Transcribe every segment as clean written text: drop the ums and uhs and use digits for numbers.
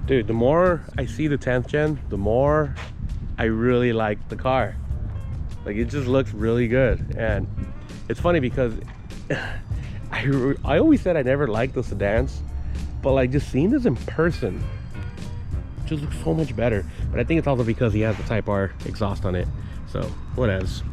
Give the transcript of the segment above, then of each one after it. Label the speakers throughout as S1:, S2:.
S1: Dude, the more I see the 10th gen, the more I really like the car. Like, it just looks really good. And it's funny because I always said I never liked the sedans, but like just seeing this in person just looks so much better. But I think it's also because he has the Type R exhaust on it. So whatevs.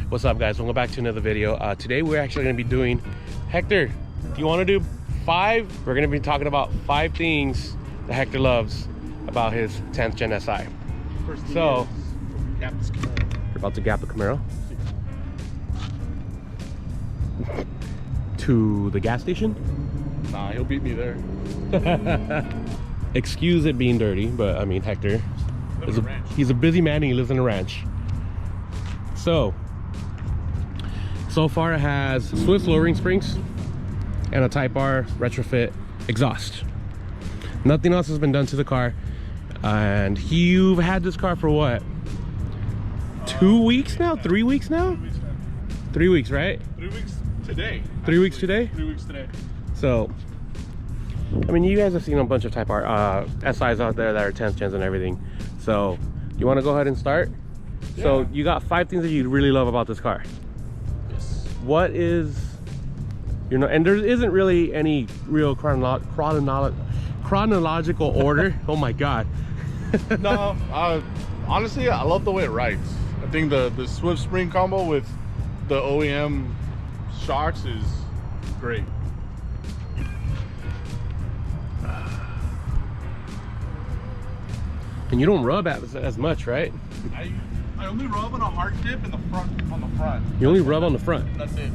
S1: What's up, guys? Welcome back to another video. Today we're actually going to be doing, Hector, do you want to do 5? We're going to be talking about 5 things that Hector loves about his 10th gen SI. So you're about to gap the Camaro to the gas station.
S2: Nah, he'll beat me there.
S1: Excuse it being dirty, but I mean, Hector is he's a busy man and he lives in a ranch. So far it has Swift lowering springs and a Type R retrofit exhaust. Nothing else has been done to the car. And you've had this car for what? 2 weeks now? 3 weeks now? 3 weeks, right?
S2: 3 weeks today.
S1: 3 weeks today?
S2: 3 weeks today.
S1: So, I mean, you guys have seen a bunch of Type R SIs out there that are 10th gens and everything. So, you want to go ahead and start? Yeah. So, you got 5 things that you really love about this car.
S2: Yes.
S1: What is, you know, and there isn't really any real chronological order. Oh my God.
S2: No, honestly, I love the way it rides. I think the Swift spring combo with the OEM shocks is great.
S1: And you don't rub as much, right?
S2: I only rub on a hard dip in the front, on the front.
S1: You only rub on the front.
S2: That's it.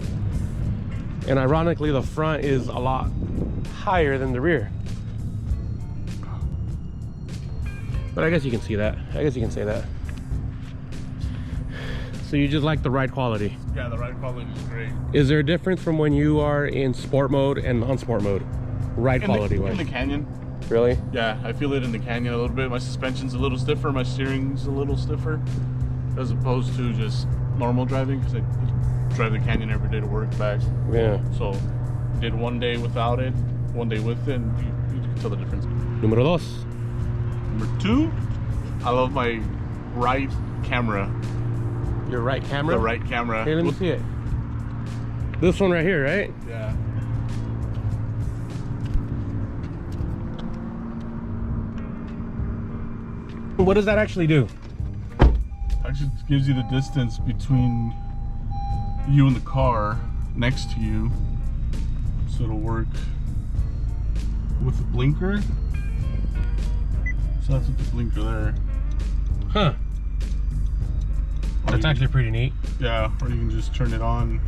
S1: And ironically, the front is a lot higher than the rear. But I guess you can see that. I guess you can say that. So you just like the ride quality?
S2: Yeah, the ride quality is great.
S1: Is there a difference from when you are in sport mode and non-sport mode? Ride quality wise?
S2: In the Canyon.
S1: Really?
S2: Yeah, I feel it in the Canyon a little bit. My suspension's a little stiffer, my steering's a little stiffer, as opposed to just normal driving, because I drive the Canyon every day to work back.
S1: Yeah.
S2: So did one day without it, one day with it, and you can tell the difference.
S1: Número 2.
S2: Number 2, I love my right camera.
S1: Your right camera?
S2: The right camera.
S1: Here, let me see it. This one right here, right?
S2: Yeah.
S1: What does that actually do?
S2: Actually gives you the distance between you and the car next to you. So it'll work with the blinker. So that's with the blinker there.
S1: Huh. That's actually pretty neat.
S2: Yeah, or you can just turn it on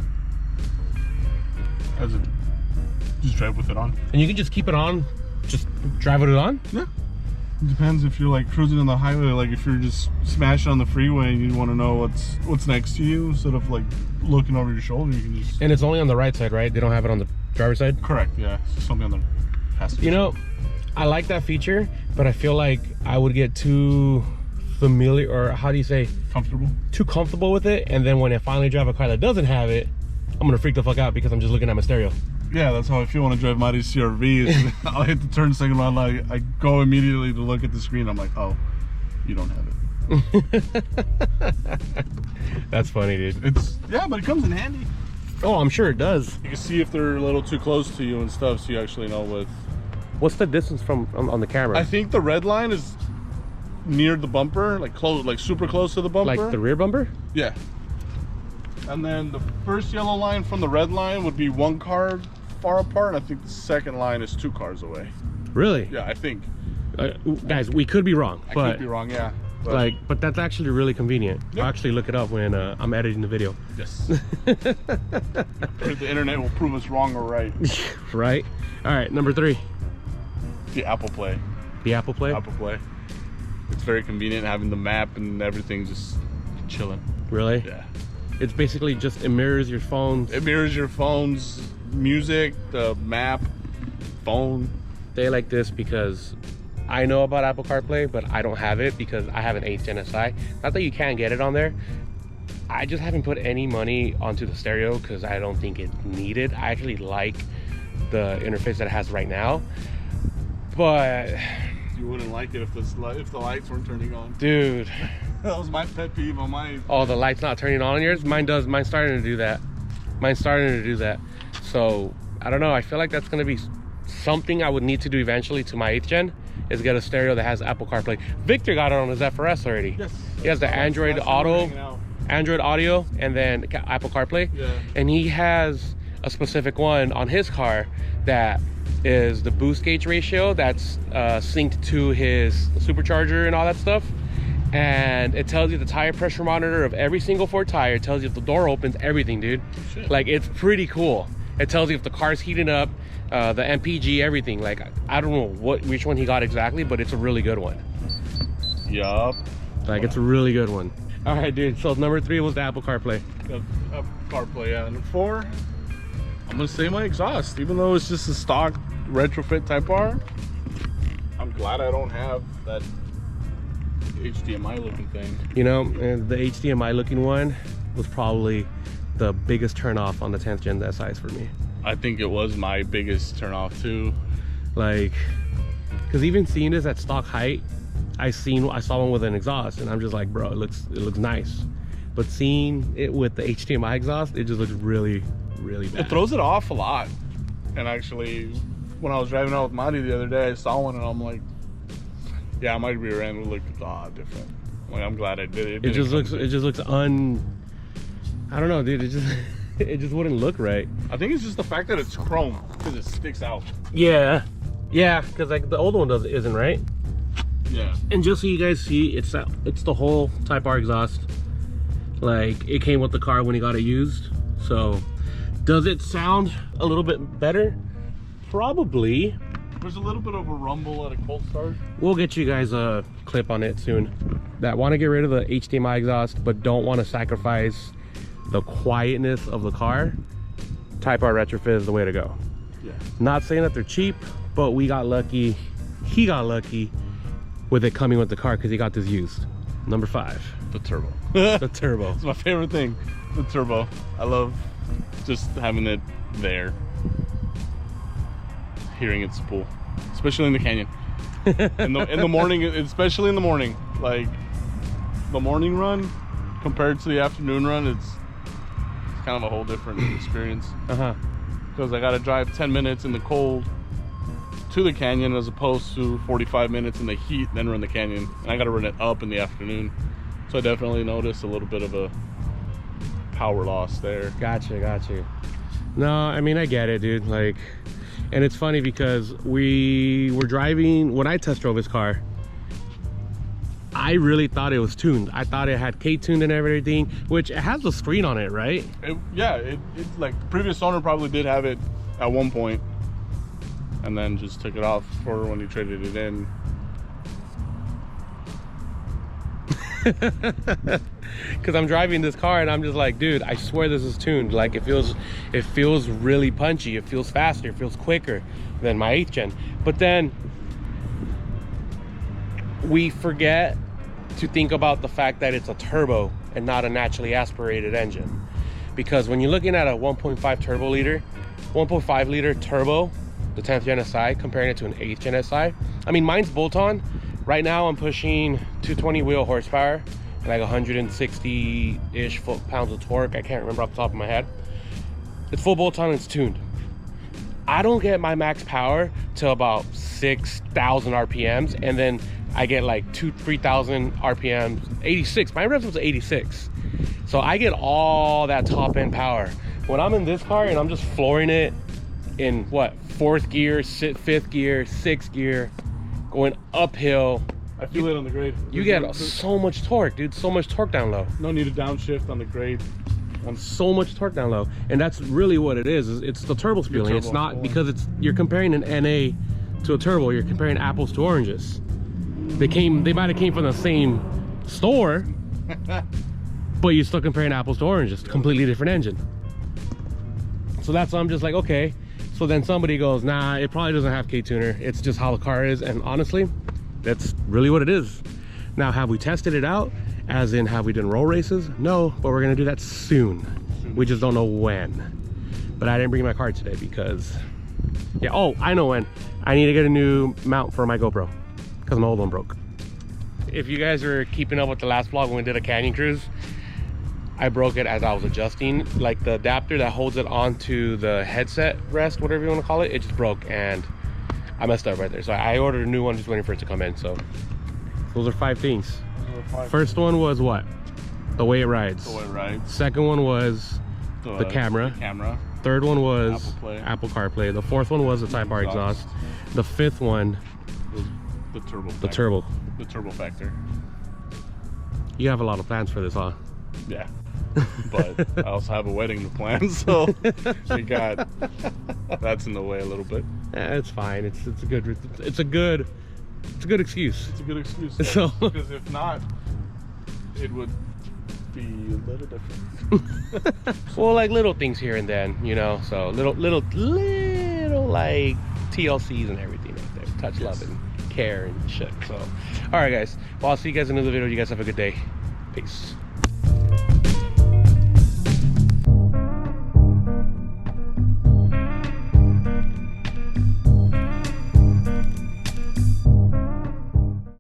S2: as just drive with it on.
S1: And you can just keep it on, just drive with it on?
S2: Yeah. It depends if you're like cruising on the highway, like if you're just smashing on the freeway and you want to know what's next to you instead of like looking over your shoulder, you can just...
S1: And it's only on the right side, right? They don't have it on the driver's side?
S2: Correct, yeah. It's something on the passenger
S1: side. You know, I like that feature, but I feel like I would get too familiar, or how do you say? Comfortable. Too comfortable with it, and then when I finally drive a car that doesn't have it, I'm gonna freak the fuck out because I'm just looking at my stereo. Yeah, that's how I feel when I drive my CRV. I'll hit the turn second round, I go immediately to look at the screen. I'm like, oh, you don't have it. That's funny, dude.
S2: Yeah, but it comes in handy.
S1: Oh, I'm sure it does.
S2: You can see if they're a little too close to you and stuff, so you actually know
S1: what's the distance from on the camera?
S2: I think the red line is near the bumper, like close, like super close to the bumper.
S1: Like the rear bumper?
S2: Yeah. And then the first yellow line from the red line would be 1 car far apart. I think the second line is 2 cars away.
S1: Really?
S2: Yeah, I think.
S1: Guys, we could be wrong.
S2: I could be wrong, yeah.
S1: But that's actually really convenient. Yep. I'll actually look it up when I'm editing the video.
S2: Yes. The internet will prove us wrong or right.
S1: Right. All right, number 3.
S2: The Apple Play.
S1: The Apple Play?
S2: Apple Play. It's very convenient having the map and everything just chilling.
S1: Really?
S2: Yeah.
S1: It's basically just, it mirrors your phones.
S2: It mirrors your phone's music, the map, phone.
S1: They like this because I know about Apple CarPlay, but I don't have it because I have an 8th Gen SI. Not that you can't get it on there. I just haven't put any money onto the stereo because I don't think it's needed. I actually like the interface that it has right now. But
S2: You wouldn't like it if the lights weren't turning on.
S1: Dude.
S2: That was my pet peeve on my...
S1: Oh, the light's not turning on yours? Mine does. Mine's starting to do that. Mine's starting to do that. So, I don't know. I feel like that's going to be something I would need to do eventually to my 8th gen, is get a stereo that has Apple CarPlay. Victor got it on his FRS already.
S2: Yes.
S1: He has the Android Auto, Android Audio, and then Apple CarPlay.
S2: Yeah.
S1: And he has a specific one on his car that is the boost gauge ratio that's synced to his supercharger and all that stuff. And it tells you the tire pressure monitor of every single Ford tire. It tells you if the door opens, everything, dude.
S2: Shit.
S1: Like, it's pretty cool. It tells you if the car's heating up, the MPG, everything. Like, I don't know which one he got exactly, but it's a really good one.
S2: Yup.
S1: Like, it's a really good one. All right, dude. So number 3 was the Apple CarPlay.
S2: Apple CarPlay, yeah. And 4, I'm gonna say my exhaust. Even though it's just a stock retrofit Type R, I'm glad I don't have that HDMI looking thing.
S1: You know, and the HDMI looking one was probably the biggest turn off on the 10th gen SIs for me.
S2: I think it was my biggest turn off too.
S1: Like, because even seeing this at stock height, I saw one with an exhaust and I'm just like, bro, it looks nice. But seeing it with the HDMI exhaust, it just looks really, really bad.
S2: It throws it off a lot. And actually, when I was driving out with Marty the other day, I saw one and I'm like, yeah, my rear end would look a lot different. Like, I'm glad I did it.
S1: It just looks I don't know, dude. It just wouldn't look right.
S2: I think it's just the fact that it's chrome, because it sticks out.
S1: Yeah, because like the old one isn't, right?
S2: Yeah.
S1: And just so you guys see, it's the whole Type R exhaust. Like, it came with the car when he got it used. So, does it sound a little bit better? Probably.
S2: There's a little bit of a rumble at a cold start.
S1: We'll get you guys a clip on it soon. That want to get rid of the HDMI exhaust, but don't want to sacrifice the quietness of the car. Type R retrofit is the way to go.
S2: Yeah.
S1: Not saying that they're cheap, but we got lucky. He got lucky with it coming with the car because he got this used. Number 5.
S2: The turbo.
S1: The turbo.
S2: It's my favorite thing. The turbo. I love just having it there. Hearing it spool. Especially in the canyon. in the morning, especially in the morning. Like, the morning run compared to the afternoon run, it's kind of a whole different experience. Because I gotta drive 10 minutes in the cold to the canyon as opposed to 45 minutes in the heat, then run the canyon. And I gotta run it up in the afternoon. So I definitely noticed a little bit of a power loss there.
S1: Gotcha. No, I mean, I get it, dude. Like, and it's funny because we were driving, when I test drove his car, I really thought it was tuned. I thought it had K-tuned and everything, which it has the screen on it, right?
S2: It's like the previous owner probably did have it at one point and then just took it off for when he traded it in.
S1: Because I'm driving this car and I'm just like, dude, I swear this is tuned. Like, it feels really punchy. It feels faster. It feels quicker than my 8th gen. But then we forget to think about the fact that it's a turbo and not a naturally aspirated engine. Because when you're looking at a 1.5 turbo liter, 1.5 liter turbo, the 10th gen SI, comparing it to an 8th gen SI, I mean, mine's bolt-on. Right now I'm pushing 220 wheel horsepower, like 160-ish foot-pounds of torque. I can't remember off the top of my head. It's full bolt-on and it's tuned. I don't get my max power to about 6,000 RPMs, and then I get like 3,000 RPMs, 86. My revs was 86. So I get all that top-end power. When I'm in this car and I'm just flooring it in, what, 4th gear, 5th gear, 6th gear, going uphill,
S2: I feel it on the grade.
S1: You get so much torque, dude. So much torque down low.
S2: No need to downshift on the grade.
S1: So much torque down low, and that's really what it is. It's the turbo spooling. It's not because you're comparing an NA to a turbo. You're comparing apples to oranges. They might have came from the same store, but you're still comparing apples to oranges. Completely different engine. So that's why I'm just like, okay. So then somebody goes, nah, it probably doesn't have K-tuner. It's just how the car is, and honestly, that's really what it is. Now, have we tested it out? As in, have we done roll races? No, but we're gonna do that soon. We just don't know when. But I didn't bring my car today because, yeah, oh, I know when. I need to get a new mount for my GoPro. because my old one broke. If you guys are keeping up with the last vlog when we did a canyon cruise, I broke it as I was adjusting. Like the adapter that holds it onto the headset rest, whatever you want to call it, it just broke and I messed up right there. So I ordered a new one, just waiting for it to come in. So those are 5 things. First one was what? The way it rides.
S2: The way it rides.
S1: Second one was the camera. Third one was Apple CarPlay. The fourth one was the Type R exhaust. The fifth one
S2: was the turbo. The turbo factor.
S1: You have a lot of plans for this, huh?
S2: Yeah. But I also have a wedding to plan, so we got that's in the way a little bit.
S1: Yeah, it's fine. It's a good excuse. It's a good excuse. So
S2: because if not, it would be a little different.
S1: Well, like little things here and then, you know. So little like TLCs and everything right there. Touch, love, and care and shit. So, all right, guys. Well, I'll see you guys in another video. You guys have a good day. Peace.